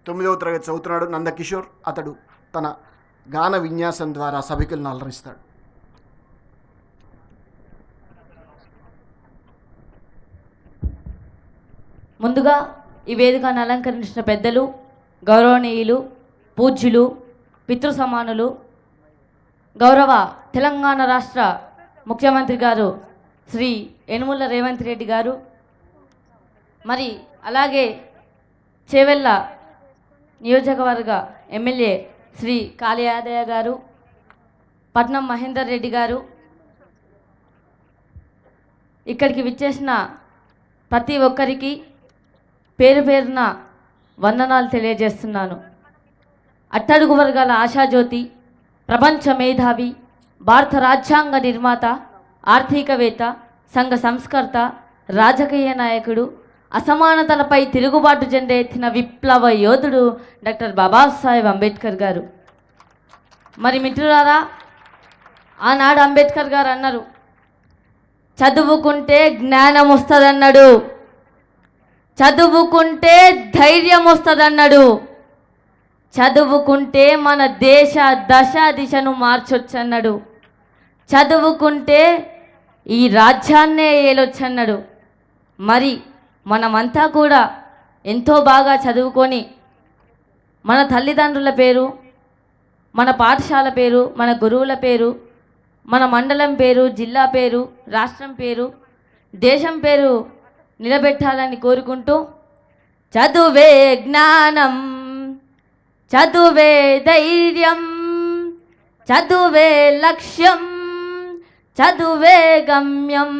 9వ తరగతి చదువుతున్నాడు నందకిషోర్. అతడు తన గాన విన్యాసం ద్వారా సభికులను అలరిస్తాడు. ముందుగా ఈ వేదికను అలంకరించిన పెద్దలు, గౌరవనీయులు, పూజ్యులు, పితృ సమానులు, గౌరవ తెలంగాణ రాష్ట్ర ముఖ్యమంత్రి గారు శ్రీ యనుమల రేవంత్ రెడ్డి గారు, మరి అలాగే చేవెళ్ళ నియోజకవర్గ ఎమ్మెల్యే శ్రీ కాళయాదయ్య గారు, పట్నం మహేందర్ రెడ్డి గారు, ఇక్కడికి విచ్చేసిన ప్రతి ఒక్కరికి పేరు పేరున వందనాలు తెలియజేస్తున్నాను. అట్టడుగు వర్గాల ఆశాజ్యోతి, ప్రపంచ మేధావి, భారత రాజ్యాంగ నిర్మాత, ఆర్థికవేత్త, సంఘ సంస్కర్త, రాజకీయ నాయకుడు, అసమానతలపై తిరుగుబాటు జెండా ఎత్తిన విప్లవ యోధుడు డాక్టర్ బాబాసాహెబ్ అంబేద్కర్ గారు. మరి మిత్రులారా, ఆనాడు అంబేద్కర్ గారు అన్నారు, చదువుకుంటే జ్ఞానం వస్తుందన్నాడు, చదువుకుంటే ధైర్యం వస్తుందన్నాడు, చదువుకుంటే మన దేశ దశ దిశను మార్చొచ్చన్నాడు, చదువుకుంటే ఈ రాజ్యాన్నే ఏలొచ్చన్నాడు. మరి మనమంతా కూడా ఎంతో బాగా చదువుకొని మన తల్లిదండ్రుల పేరు, మన పాఠశాల పేరు, మన గురువుల పేరు, మన మండలం పేరు, జిల్లా పేరు, రాష్ట్రం పేరు, దేశం పేరు నిలబెట్టాలని కోరుకుంటూ, చదువే జ్ఞానం, చదువే ధైర్యం, చదువే లక్ష్యం, చదువే గమ్యం,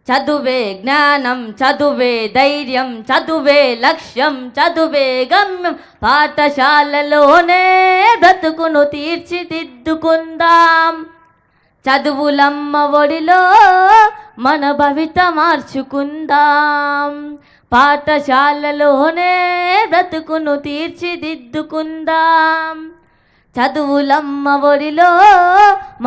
చదువే జ్ఞానం, చదువే ధైర్యం, చదువే లక్ష్యం, చదువే గమ్యం. పాఠశాలలోనే బ్రతుకును తీర్చిదిద్దుకుందాం, చదువులమ్మ ఒడిలో మన భవిత మార్చుకుందాం, పాఠశాలలోనే బ్రతుకును తీర్చిదిద్దుకుందాం, చదువులమ్మ ఒడిలో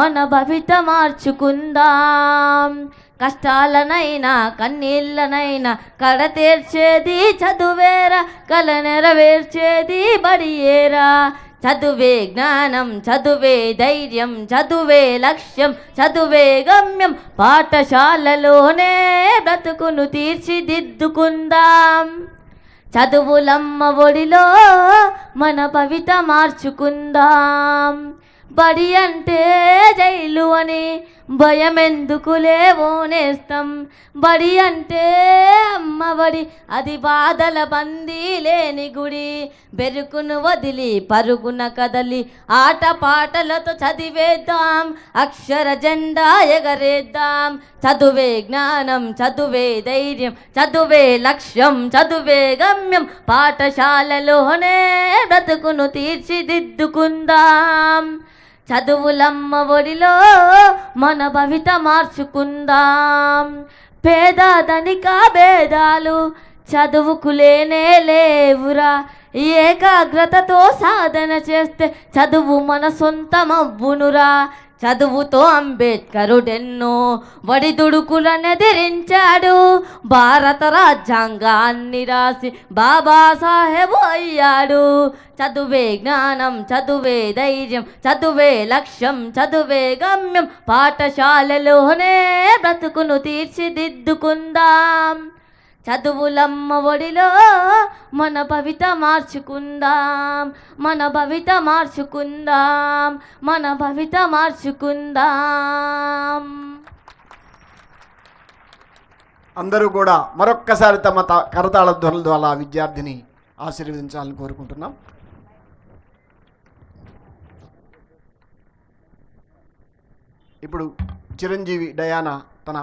మన భవిత మార్చుకుందాం. కష్టాలనైనా కన్నీళ్ళనైనా కడతీర్చేది చదువేరా, కల నెరవేర్చేది బడియేరా. చదువే జ్ఞానం, చదువే ధైర్యం, చదువే లక్ష్యం, చదువే గమ్యం. పాఠశాలలోనే బ్రతుకును తీర్చిదిద్దుకుందాం, చదువులమ్మ ఒడిలో మన భవిత మార్చుకుందాం. బడి అంటే జైలు అని భయమెందుకులే ఓనేస్తాం, బడి అంటే అమ్మబడి అది బాధల బందీ లేని గుడి. బెరుకును వదిలి పరుగున కదలి ఆట పాటలతో చదివేద్దాం, అక్షర జెండా ఎగరేద్దాం. చదువే జ్ఞానం, చదువే ధైర్యం, చదువే లక్ష్యం, చదువే గమ్యం. పాఠశాలలోనే బ్రతుకును తీర్చిదిద్దుకుందాం, చదువులమ్మ ఒడిలో మన భవిత మార్చుకుందాం. పేద ధనిక భేదాలు చదువుకు లేనే లేవురా, ఏకాగ్రతతో సాధన చేస్తే చదువు మన సొంతమవ్వునురా. చదువుతో అంబేద్కరుడెన్నో వడిదుడుకులనెదిరించాడు, భారత రాజ్యాంగాన్ని రాసి బాబాసాహెబ్ అయ్యాడు. చదువే జ్ఞానం, చదువే ధైర్యం, చదువే లక్ష్యం, చదువే గమ్యం. పాఠశాలలోనే బ్రతుకును తీర్చిదిద్దుకుందాం, చదువులమ్మ ఒడిలో మన భవిత మార్చుకుందాం, మన భవిత మార్చుకుందాం, మన భవిత మార్చుకుందాం. అందరూ కూడా మరొక్కసారి తమ కరతాళ ధ్వనుల ద్వారా విద్యార్థిని ఆశీర్వదించాలని కోరుకుంటున్నాం. ఇప్పుడు చిరంజీవి డయానా తన